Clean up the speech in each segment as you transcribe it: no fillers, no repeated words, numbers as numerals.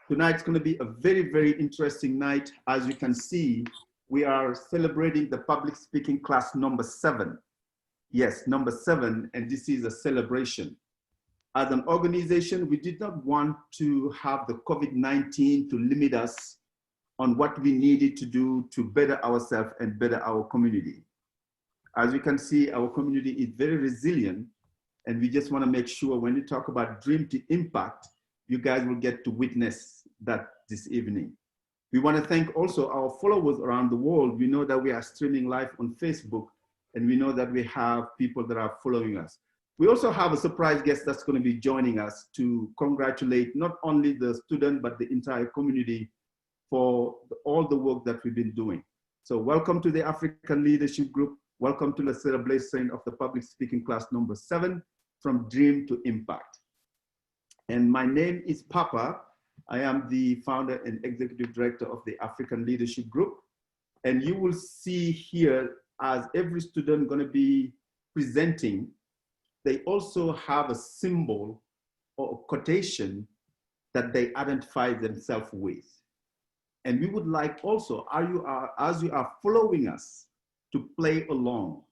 Tonight's going to be a very, very interesting night. As you can see, we are celebrating the public speaking class number 7. Yes, number 7, and this is a celebration. As an organization, we did not want to have the COVID-19 to limit us on what we needed to do to better ourselves and better our community. As you can see, our community is very resilient, and we just want to make sure when we talk about Dream to Impact, you guys will get to witness that this evening. We want to thank also our followers around the world. We know that we are streaming live on Facebook, and we know that we have people that are following us. We also have a surprise guest that's going to be joining us to congratulate not only the student, but the entire community for all the work that we've been doing. So welcome to the African Leadership Group. Welcome to the celebration of the public speaking class number 7, from Dream to Impact. And my name is Papa. I am the founder and executive director of the African Leadership Group. And you will see here, as every student going to be presenting, they also have a symbol or a quotation that they identify themselves with. And we would like also, as you are following us, to play along.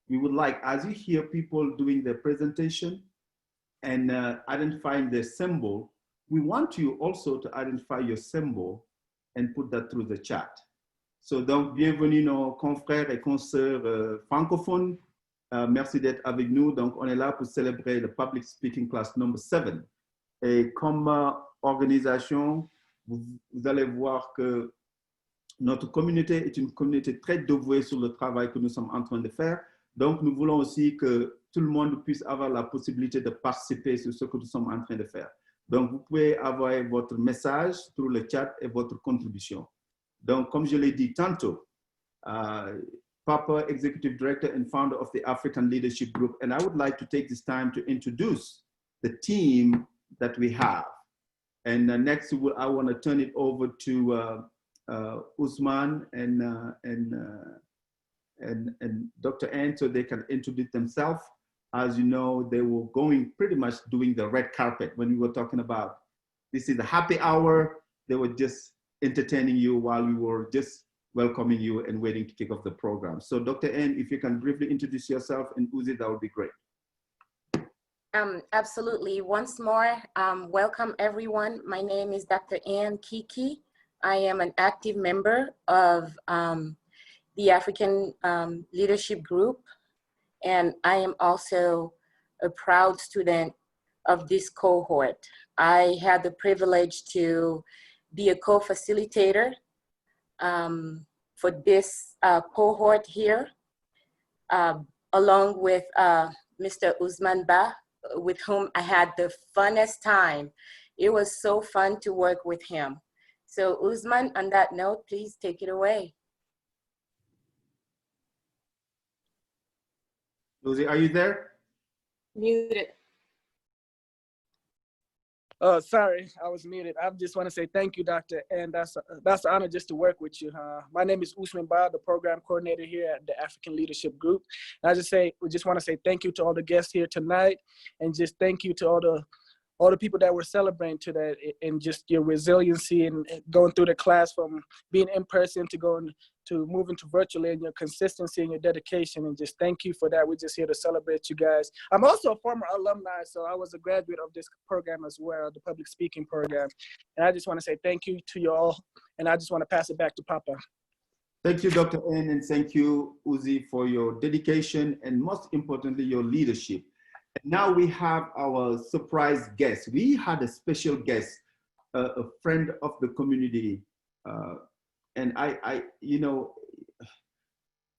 We would like, as you hear people doing their presentation and identifying their symbol, we want you also to identify your symbol and put that through the chat. So donc, bienvenue nos confrères et consoeurs francophones. Merci d'être avec nous. Donc, on est là pour célébrer le Public Speaking Class number 7. Et comme organisation, vous allez voir que notre communauté est une communauté très dévouée sur le travail que nous sommes en train de faire. Donc, nous voulons aussi que tout le monde puisse avoir la possibilité de participer sur ce que nous sommes en train de faire. Donc, vous pouvez avoir votre message sur le chat et votre contribution. Donc, comme je l'ai dit tantôt, Papa, Executive Director and founder of the African Leadership Group, and I would like to take this time to introduce the team that we have. And next, I want to turn it over to Usman and Dr. Ann, so they can introduce themselves. As you know, they were pretty much doing the red carpet when we were talking about this is a happy hour. They were just entertaining you while we were just welcoming you and waiting to kick off the program. So Dr. Ann, if you can briefly introduce yourself, and Uzi, that would be great. Absolutely. Once more, welcome everyone. My name is Dr. Ann Kiki. I am an active member of the African Leadership Group, and I am also a proud student of this cohort. I had the privilege to be a co-facilitator for this cohort here, along with Mr. Usman Ba, with whom I had the funnest time. It was so fun to work with him. So Usman, on that note, please take it away. Lucy, are you there? Muted. Sorry, I was muted. I just want to say thank you, Dr. And that's an honor just to work with you. My name is Usman Ba, the program coordinator here at the African Leadership Group. And we just want to say thank you to all the guests here tonight, and just thank you to all the people that were celebrating today, and just your resiliency and going through the class from being in person to moving to virtually, and your consistency and your dedication. And just thank you for that. We're just here to celebrate you guys. I'm also a former alumni, so I was a graduate of this program as well, the public speaking program. And I just want to say thank you to you all. And I just want to pass it back to Papa. Thank you, Dr. N, and thank you, Uzi, for your dedication and most importantly, your leadership. And now we have our surprise guest. We had a special guest, a friend of the community. And you know,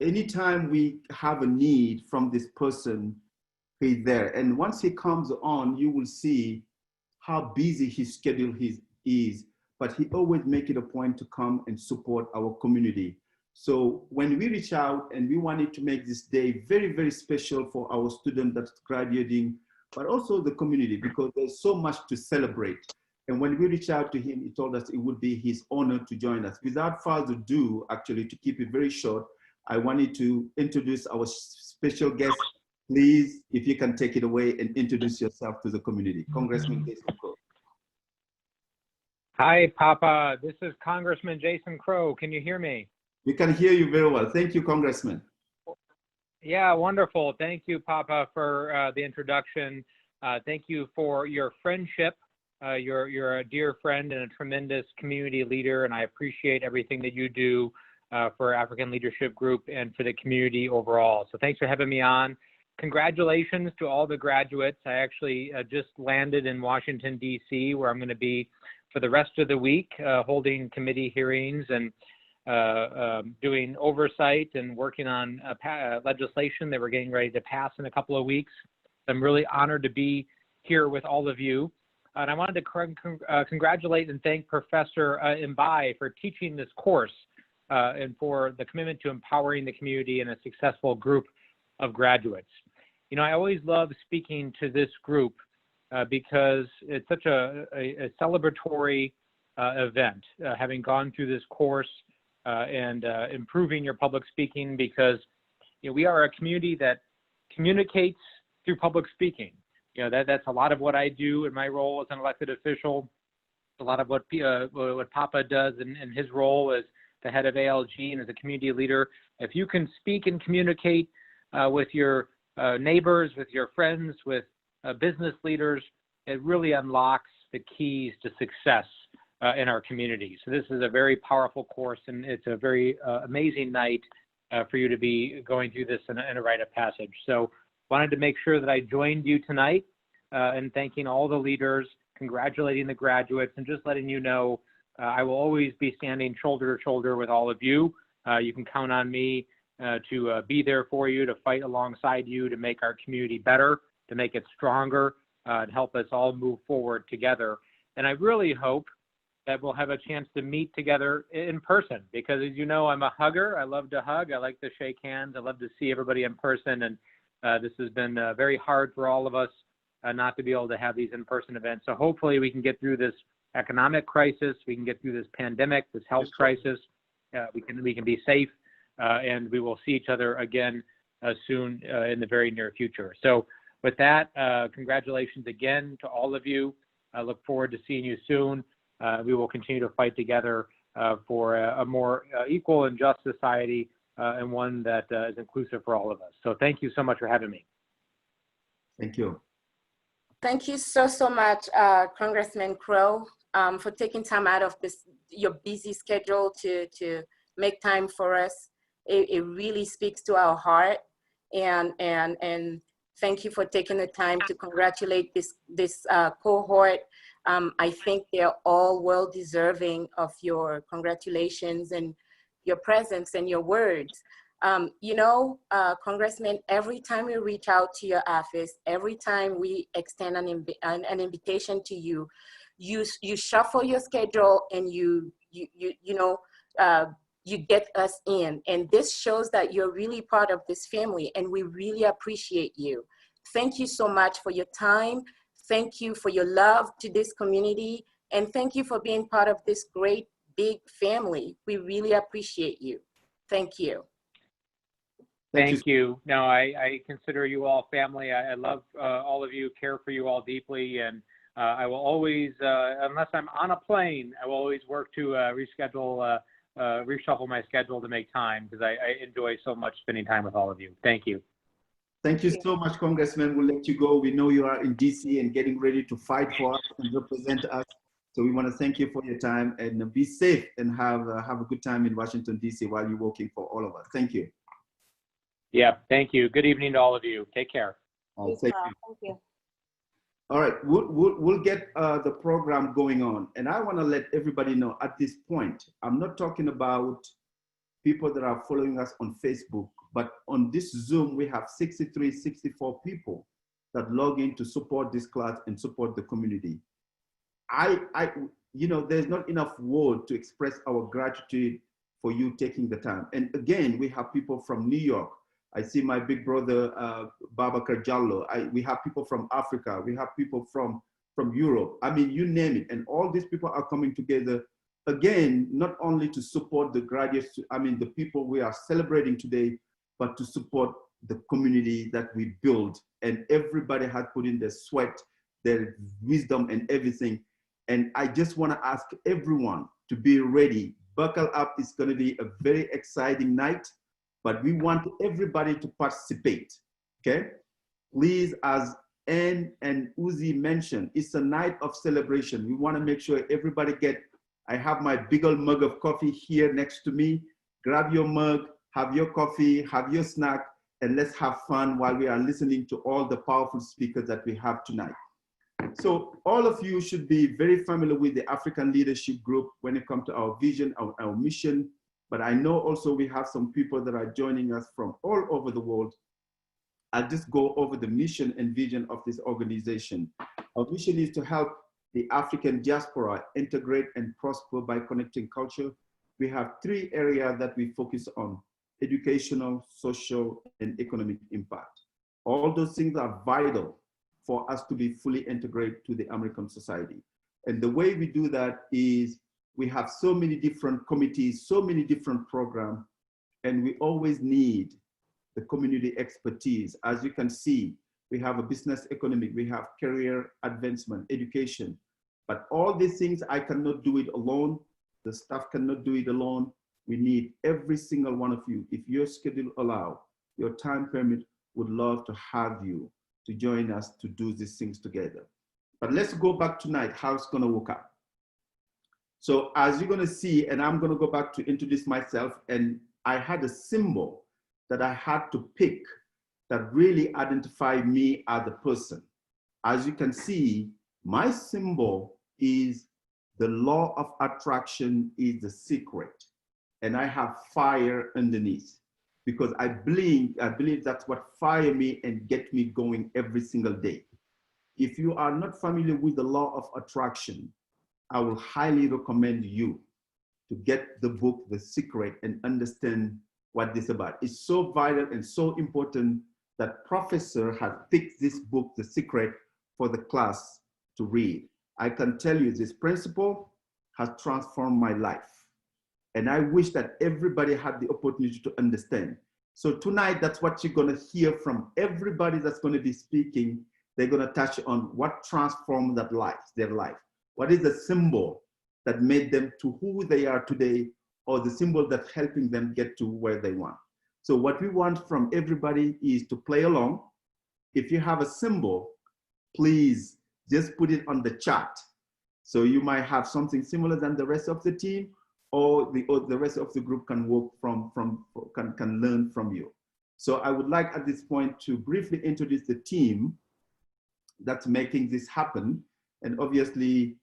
anytime we have a need from this person, he's there. And once he comes on, you will see how busy his schedule is, but he always make it a point to come and support our community. So when we reach out and we wanted to make this day very, very special for our student that's graduating, but also the community, because there's so much to celebrate. And when we reached out to him, he told us it would be his honor to join us. Without further ado, actually, to keep it very short, I wanted to introduce our special guest. Please, if you can take it away and introduce yourself to the community. Congressman, please go. Hi, Papa. This is Congressman Jason Crow. Can you hear me? We can hear you very well. Thank you, Congressman. Yeah, wonderful. Thank you, Papa, for the introduction. Thank you for your friendship. You're a dear friend and a tremendous community leader, and I appreciate everything that you do for African Leadership Group and for the community overall. So thanks for having me on. Congratulations to all the graduates. I actually just landed in Washington, D.C., where I'm going to be for the rest of the week, holding committee hearings and doing oversight and working on legislation that we're getting ready to pass in a couple of weeks. I'm really honored to be here with all of you. And I wanted to congratulate and thank Professor Mbai for teaching this course and for the commitment to empowering the community and a successful group of graduates. You know, I always love speaking to this group because it's such a celebratory event, having gone through this course and improving your public speaking, because you know, we are a community that communicates through public speaking. You know, that's a lot of what I do in my role as an elected official, a lot of what Papa does in his role as the head of ALG and as a community leader. If you can speak and communicate with your neighbors, with your friends, with business leaders, it really unlocks the keys to success in our community. So this is a very powerful course, and it's a very amazing night for you to be going through this in a rite of passage. So wanted to make sure that I joined you tonight and thanking all the leaders, congratulating the graduates, and just letting you know I will always be standing shoulder to shoulder with all of you. You can count on me to be there for you, to fight alongside you, to make our community better, to make it stronger, and help us all move forward together. And I really hope that we'll have a chance to meet together in person, because as you know, I'm a hugger. I love to hug. I like to shake hands. I love to see everybody in person. And this has been very hard for all of us not to be able to have these in-person events. So hopefully we can get through this economic crisis. We can get through this pandemic, this health crisis. We can be safe, and we will see each other again soon in the very near future. So with that, congratulations again to all of you. I look forward to seeing you soon. We will continue to fight together for a more equal and just society, and one that is inclusive for all of us. So thank you so much for having me. Thank you. Thank you so much, Congressman Crow, for taking time out of your busy schedule to make time for us. It really speaks to our heart, and thank you for taking the time to congratulate this cohort. I think they're all well deserving of your congratulations and your presence and your words. You know, Congressman, every time we reach out to your office, every time we extend an invitation to you, you shuffle your schedule and you get us in. And this shows that you're really part of this family, and we really appreciate you. Thank you so much for your time. Thank you for your love to this community, and thank you for being part of this great big family. We really appreciate you. Thank you. Thank you. No, I consider you all family. I love all of you, care for you all deeply, and I will always, unless I'm on a plane, I will always work to reshuffle my schedule to make time, because I enjoy so much spending time with all of you. Thank you. Thank you so much, Congressman. We'll let you go. We know you are in DC and getting ready to fight for us and represent us. So we want to thank you for your time, and be safe and have a good time in Washington, DC while you're working for all of us. Thank you. Yeah, thank you. Good evening to all of you. Take care. Thank you. All right, we'll get the program going on. And I want to let everybody know at this point, I'm not talking about people that are following us on Facebook, but on this Zoom, we have 63, 64 people that log in to support this class and support the community. You know, there's not enough word to express our gratitude for you taking the time. And again, we have people from New York. I see my big brother, Babakar Jallo. We have people from Africa. We have people from Europe. I mean, you name it. And all these people are coming together, again, not only to support the graduates, I mean, the people we are celebrating today, but to support the community that we build. And everybody has put in their sweat, their wisdom and everything. And I just want to ask everyone to be ready. Buckle up. It's going to be a very exciting night, but we want everybody to participate. Okay? Please, as Anne and Uzi mentioned, it's a night of celebration. We want to make sure everybody I have my big old mug of coffee here next to me. Grab your mug, have your coffee, have your snack, and let's have fun while we are listening to all the powerful speakers that we have tonight. So all of you should be very familiar with the African Leadership Group when it comes to our vision, our mission. But I know also we have some people that are joining us from all over the world. I'll just go over the mission and vision of this organization. Our mission is to help the African diaspora integrate and prosper by connecting culture. We have 3 areas that we focus on: educational, social, and economic impact. All those things are vital for us to be fully integrated to the American society. And the way we do that is we have so many different committees, so many different programs, and we always need the community expertise. As you can see, we have a business economic, we have career advancement, education. But all these things, I cannot do it alone. The staff cannot do it alone. We need every single one of you. If your schedule allow, your time permit, would love to have you to join us to do these things together. But let's go back tonight, how it's gonna work out. So as you're gonna see, and I'm gonna go back to introduce myself, and I had a symbol that I had to pick that really identified me as a person. As you can see, my symbol is the law of attraction is the secret. And I have fire underneath because I believe that's what fire me and get me going every single day. If you are not familiar with the law of attraction, I will highly recommend you to get the book, The Secret, and understand what this is about. It's so vital and so important that professor has picked this book, The Secret, for the class to read. I can tell you this principle has transformed my life. And I wish that everybody had the opportunity to understand. So tonight, that's what you're gonna hear from everybody that's gonna be speaking. They're gonna touch on what transformed their life. What is the symbol that made them to who they are today, or the symbol that's helping them get to where they want. So what we want from everybody is to play along. If you have a symbol, please just put it on the chat. So you might have something similar than the rest of the team, or the rest of the group can work can learn from you. So I would like at this point to briefly introduce the team that's making this happen. And obviously,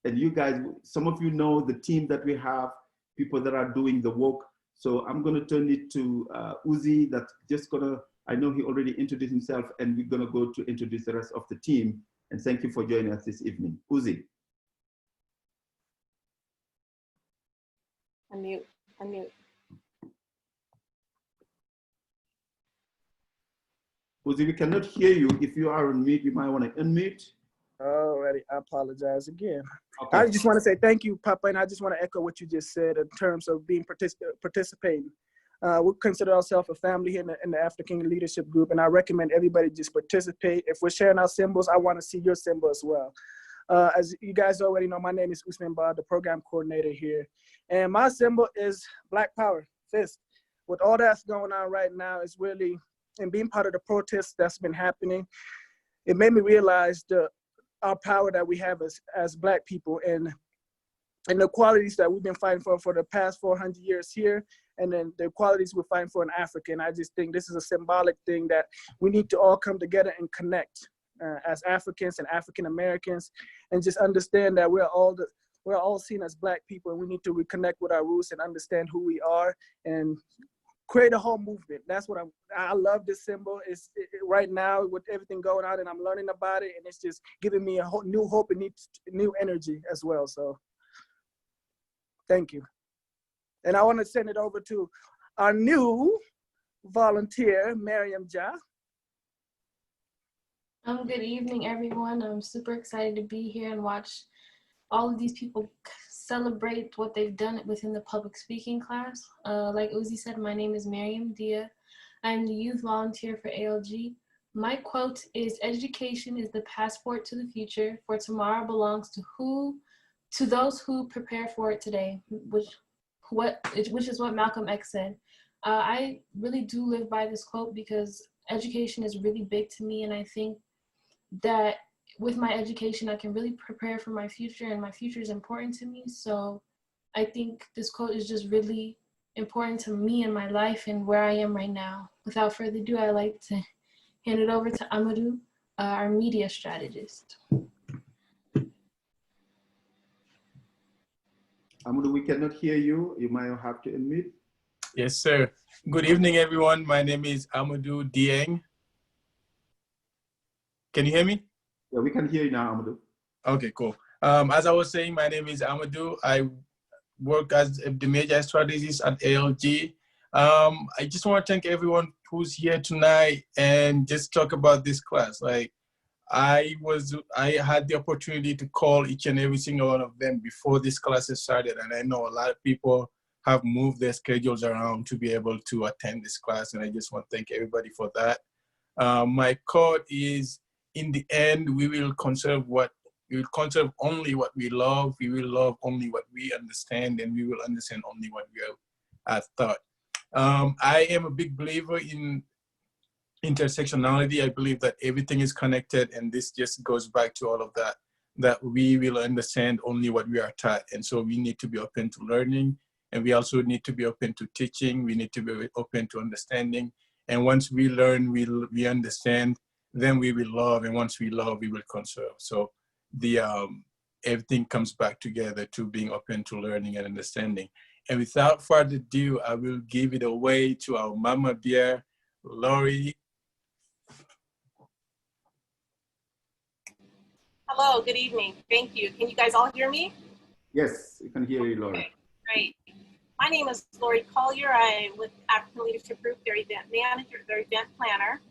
and you guys, some of you know the team that we have, people that are doing the work. So I'm gonna turn it to Uzi, that's just gonna, I know he already introduced himself, and we're gonna go to introduce the rest of the team. And thank you for joining us this evening. Uzi. Unmute. Uzi, we cannot hear you. If you are on mute, you might want to unmute. Alrighty, I apologize again. Okay. I just want to say thank you, Papa, and I just want to echo what you just said in terms of being participating. We consider ourselves a family here in the African Leadership Group, and I recommend everybody just participate. If we're sharing our symbols, I want to see your symbol as well. As you guys already know, my name is Usman Ba, the program coordinator here, and my symbol is Black Power, fist. With all that's going on right now, it's really, and being part of the protests that's been happening, it made me realize our power that we have as Black people, and the qualities that we've been fighting for the past 400 years here, and then the qualities we're fighting for in Africa. And I just think this is a symbolic thing that we need to all come together and connect as Africans and African Americans, and just understand that we're all seen as Black people, and we need to reconnect with our roots and understand who we are and create a whole movement. That's what I love this symbol. Right now with everything going on, and I'm learning about it, and it's just giving me a whole new hope and new energy as well. So thank you. And I want to send it over to our new volunteer, Miriam Ja. Good evening, everyone. I'm super excited to be here and watch all of these people celebrate what they've done within the public speaking class. Like Uzi said, my name is Miriam Dia. I'm the youth volunteer for ALG. My quote is, "Education is the passport to the future, for tomorrow belongs to those who prepare for it today," which is what Malcolm X said. I really do live by this quote because education is really big to me, and I think that with my education, I can really prepare for my future, and my future is important to me. So I think this quote is just really important to me in my life and where I am right now. Without further ado, I'd like to hand it over to Amadou, our media strategist. Amadou, we cannot hear you. You might have to unmute. Yes, sir. Good evening, everyone. My name is Amadou Dieng. Can you hear me? Yeah, we can hear you now, Amadou. Okay, cool. As I was saying, my name is Amadou. I work as the media strategist at ALG. I just want to thank everyone who's here tonight and just talk about this class. Like, I had the opportunity to call each and every single one of them before this class started, and I know a lot of people have moved their schedules around to be able to attend this class, and I just want to thank everybody for that. My quote is, in the end, we will conserve only what we love, we will love only what we understand, and we will understand only what we have thought. I am a big believer in intersectionality. I believe that everything is connected, and this just goes back to all of that, that we will understand only what we are taught. And so we need to be open to learning, and we also need to be open to teaching. We need to be open to understanding. And once we learn, we understand, then we will love. And once we love, we will conserve. So everything comes back together to being open to learning and understanding. And without further ado, I will give it away to our Mama Bear, Lori. Hello, good evening. Thank you. Can you guys all hear me? Yes, we can hear you, Lori. Okay, great. My name is Lori Collier. I'm with African Leadership Group, their event manager, their event planner.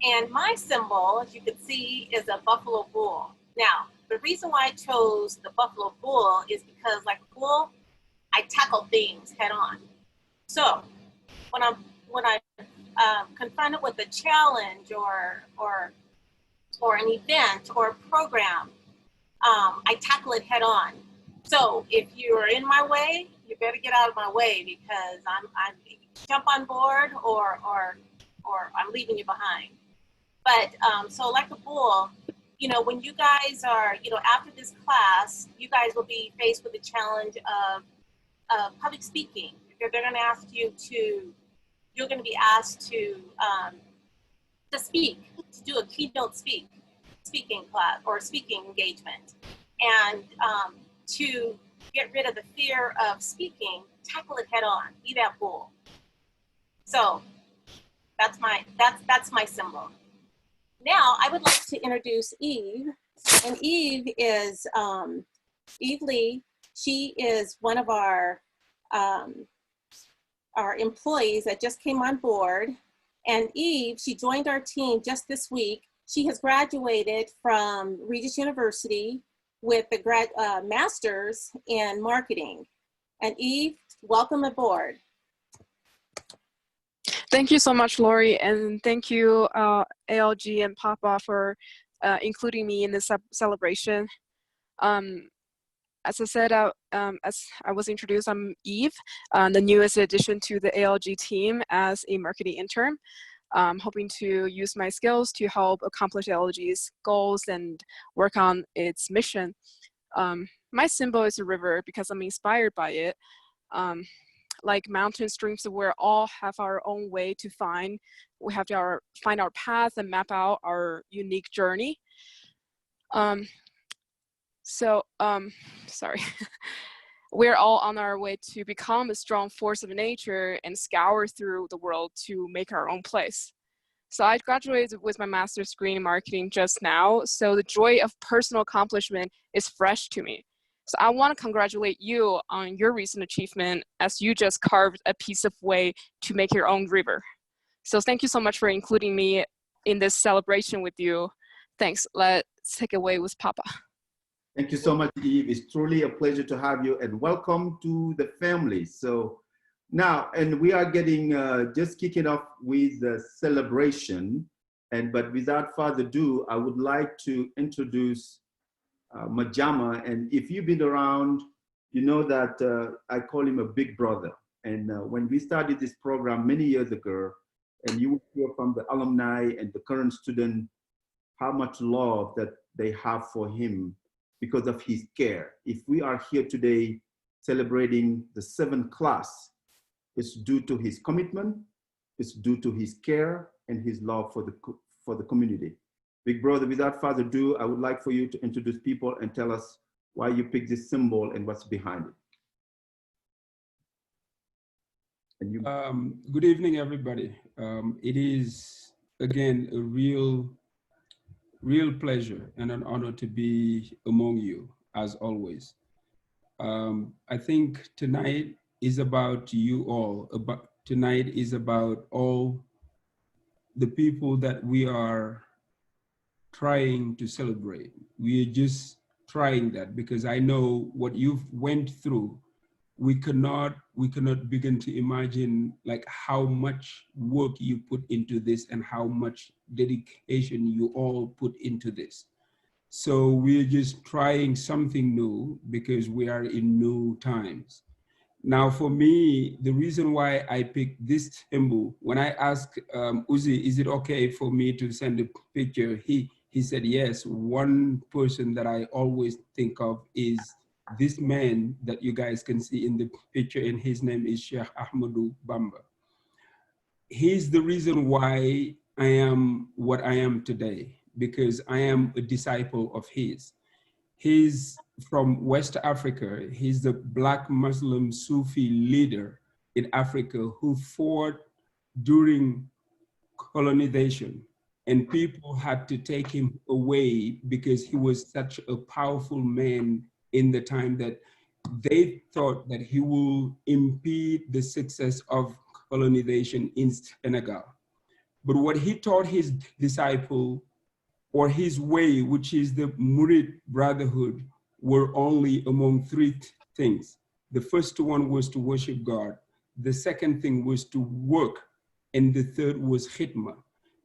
And my symbol, as you can see, is a buffalo bull. Now, the reason why I chose the buffalo bull is because, like a bull, I tackle things head on. So when I'm confronted with a challenge or an event or a program, I tackle it head on. So if you're in my way, you better get out of my way, because I'm jump on board or I'm leaving you behind. But so like a bull, you know, when you guys are, you know, after this class, you guys will be faced with the challenge of public speaking. They're going to ask you you're going to be asked to speak, to do a keynote speaking class or speaking engagement. And to get rid of the fear of speaking, tackle it head on, be that bull. So that's my symbol. Now I would like to introduce Eve, and Eve is Eve Lee. She is one of our employees that just came on board. And Eve, she joined our team just this week. She has graduated from Regis University with a master's in marketing. And Eve, welcome aboard. Thank you so much, Lori, and thank you, ALG and Papa, for including me in this celebration. As I said, as I was introduced, I'm Eve, the newest addition to the ALG team as a marketing intern. Hoping to use my skills to help accomplish ALG's goals and work on its mission. My symbol is a river because I'm inspired by it. Like mountain streams, we all have our own way to find. We have to find our path and map out our unique journey. Sorry. We're all on our way to become a strong force of nature and scour through the world to make our own place. So I graduated with my master's degree in marketing just now, so the joy of personal accomplishment is fresh to me. So I want to congratulate you on your recent achievement, as you just carved a piece of way to make your own river. So thank you so much for including me in this celebration with you. Thanks. Let's take it away with Papa. Thank you so much, Eve. It's truly a pleasure to have you, and welcome to the family. So now, and we are getting, just kicking off with the celebration. But without further ado, I would like to introduce Majama. And if you've been around, you know that I call him a big brother. And when we started this program many years ago, and you will hear from the alumni and the current student how much love that they have for him because of his care. If we are here today celebrating the 7th class, it's due to his commitment, it's due to his care and his love for the community. Big brother, without further ado, I would like for you to introduce people and tell us why you picked this symbol and what's behind it. And you good evening, everybody. It is, again, a real pleasure and an honor to be among you, as always. I think tonight is about you all. Tonight is about all the people that we are trying to celebrate. We are just trying that because I know what you've went through. We cannot begin to imagine like how much work you put into this and how much dedication you all put into this. So we're just trying something new because we are in new times. Now, for me, the reason why I picked this symbol, when I asked Uzi, is it okay for me to send a picture? He said yes. One person that I always think of is this man that you guys can see in the picture, and his name is Sheikh Ahmadou Bamba. He's the reason why I am what I am today, because I am a disciple of his. He's from West Africa. He's the Black Muslim Sufi leader in Africa who fought during colonization, and people had to take him away because he was such a powerful man in the time that they thought that he will impede the success of colonization in Senegal. But what he taught his disciple, or his way, which is the Murid brotherhood, were only among three things. The first one was to worship God. The second thing was to work. And the third was khidmah.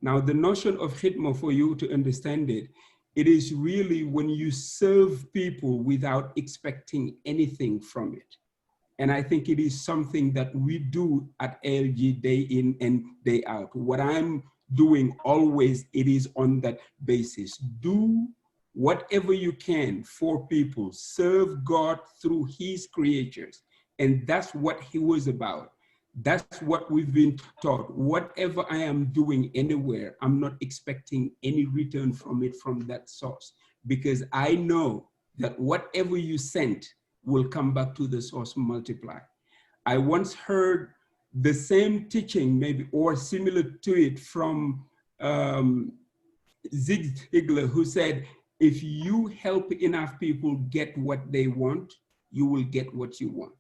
Now, the notion of khidmah, for you to understand it, it is really when you serve people without expecting anything from it. And I think it is something that we do at ALG day in and day out. What I'm doing always, it is on that basis. Do whatever you can for people. Serve God through his creatures. And that's what he was about. That's what we've been taught. Whatever I am doing anywhere, I'm not expecting any return from it from that source, because I know that whatever you sent will come back to the source multiply. I once heard the same teaching, maybe, or similar to it, from Zig Ziglar, who said, if you help enough people get what they want, you will get what you want.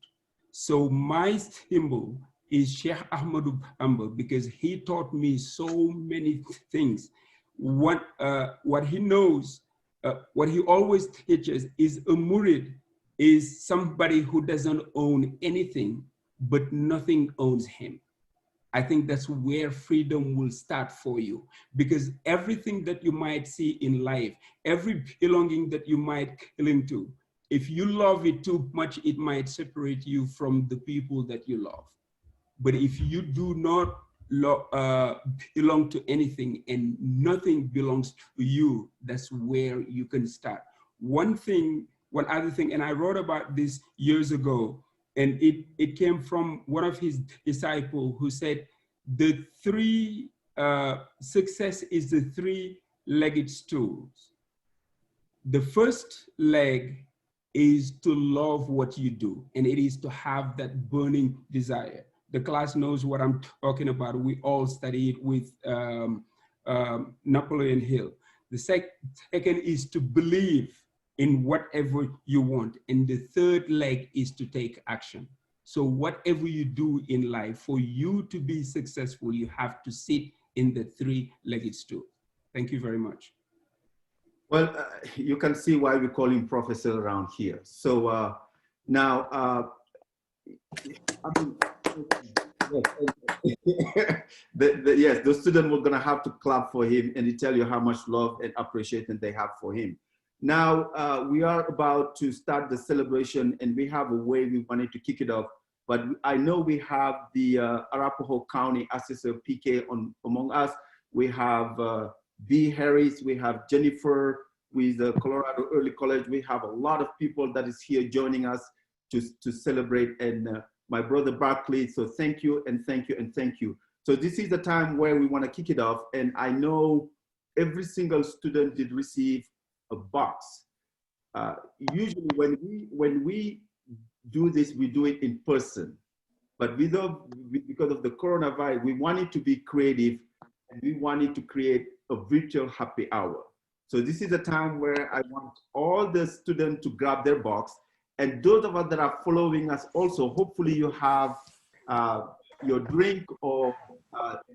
So my symbol is Sheikh Ahmadou Bamba, because he taught me so many things. What he knows, what he always teaches is a murid is somebody who doesn't own anything, but nothing owns him. I think that's where freedom will start for you, because everything that you might see in life, every belonging that you might cling to, if you love it too much, it might separate you from the people that you love. But if you do not belong to anything and nothing belongs to you, that's where you can start. One other thing, and I wrote about this years ago, and it came from one of his disciples who said, the three, success is the three-legged stools. The first leg is to love what you do, and it is to have that burning desire. The class knows what I'm talking about. We all studied with Napoleon Hill. The second is to believe in whatever you want. And the third leg is to take action. So whatever you do in life, for you to be successful, you have to sit in the three-legged stool. Thank you very much. Well, you can see why we call him professor around here. So now, Yes, the students were going to have to clap for him and he tell you how much love and appreciation they have for him. Now, we are about to start the celebration and we have a way we wanted to kick it off. But I know we have the Arapahoe County Assessor PK among us. We have B. Harris, we have Jennifer with Colorado Early College. We have a lot of people that is here joining us to celebrate, and my brother Barkley. So thank you and thank you and thank you. So this is the time where we want to kick it off, and I know every single student did receive a box. Usually when we do this, we do it in person, but because of the coronavirus, we wanted to be creative and we wanted to create a virtual happy hour. So this is a time where I want all the students to grab their box, and those of us that are following us also, hopefully you have your drink, or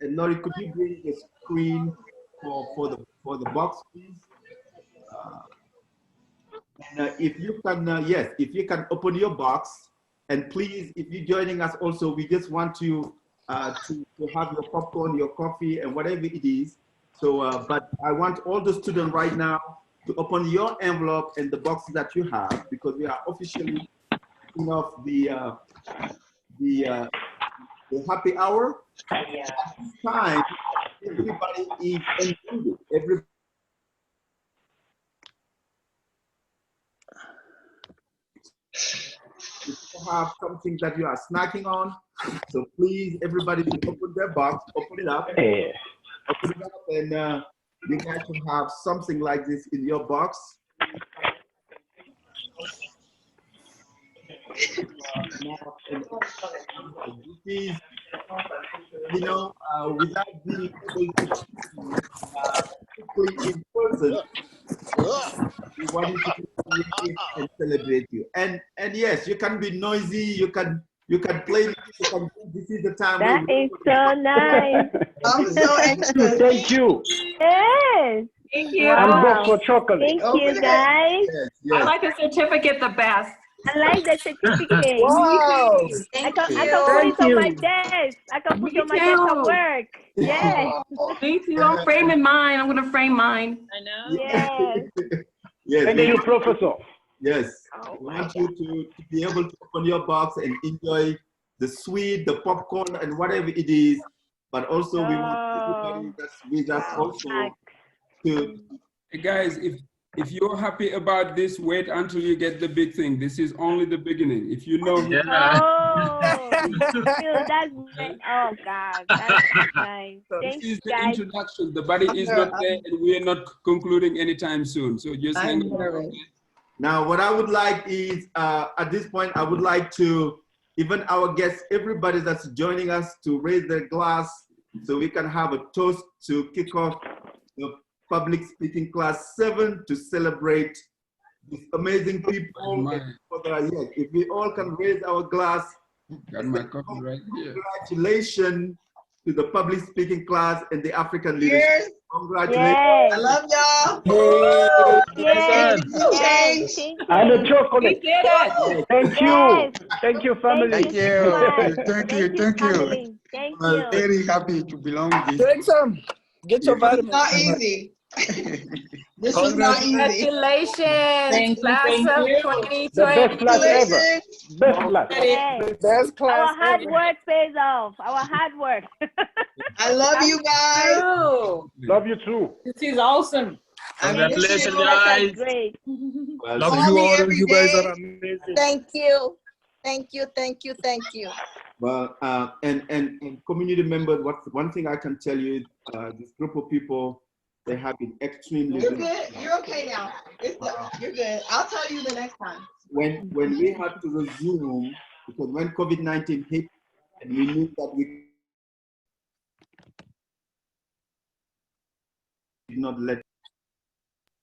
and Lori, could you bring the screen for the box, please? And if you can, yes, if you can open your box, and please, if you're joining us also, we just want you to have your popcorn, your coffee, and whatever it is. So, but I want all the students right now to open your envelope and the boxes that you have, because we are officially kicking off the happy hour. At this time, everybody is included. Everybody. If you have something that you are snacking on, so please, everybody should open their box, open it up, and you guys should have something like this in your box. This is, you know, without being able to in person, we wanted to create and celebrate you. And yes, you can be noisy, you can play music, this is the time. That is so nice. I'm so anxious. Thank you. Yes. Thank you. Wow. I'm booked for chocolate. Thank you, guys. Yes, yes. I like the certificate the best. I like the certificate. Wow. I can put it on my desk. I can put it on my desk at work. Yes. Me too. I'm framing mine. I'm going to frame mine. I know. Yes. Yes. Thank you, Professor. Yes. Oh, We want you to be able to open your box and enjoy the sweet, the popcorn, and whatever it is. But also, we want everybody that's with us also to. Hey guys, if you're happy about this, wait until you get the big thing. This is only the beginning. If you know. Oh, that's great. Oh God, that's nice. Thank This is the guys. introduction. The body is not there, and we are not concluding anytime soon. So just hang on. Now, what I would like is, at this point, I would like to, even our guests, everybody that's joining us, to raise their glass so we can have a toast to kick off the public speaking class 7 to celebrate these amazing people. Yes, if we all can raise our glass. Got my copy right here. Congratulations to the public speaking class and the African leadership. Cheers. Congratulations. Yes. I love y'all. Yes. Yes. And the chocolate. We did it. Thank you. Yes. Thank you, family. Thank you so much. Thank you. Family. Thank you. Very happy to belong with Drink some. Get your It's vitamins. not easy. This was not easy. Congratulations, Thank you, class of you. 2020. The best class ever. Congratulations. Best class. Yes. Best class Our hard ever. work pays off. Our hard work. I love you guys. Oh, Love you too. this is awesome. Congratulations, That's great. Well, Love thank you all. You guys are amazing. Thank you. Thank you. Thank you. Thank you. Well, and community members, one thing I can tell you, this group of people, they have been extremely. You're good. You're okay now. You're good. I'll tell you the next time. When we had to resume, because when COVID-19 hit, and we knew that we did not let,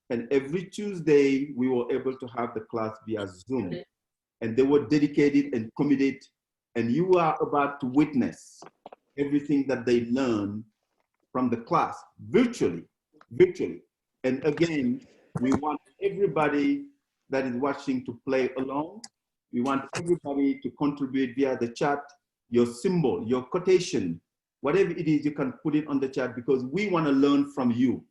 and every Tuesday we were able to have the class via Zoom, and they were dedicated and committed, and you are about to witness everything that they learned from the class virtually. And again, we want everybody that is watching to play along. We want everybody to contribute via the chat. your symbol, your quotation, whatever it is, you can put it on the chat because we want to learn from you.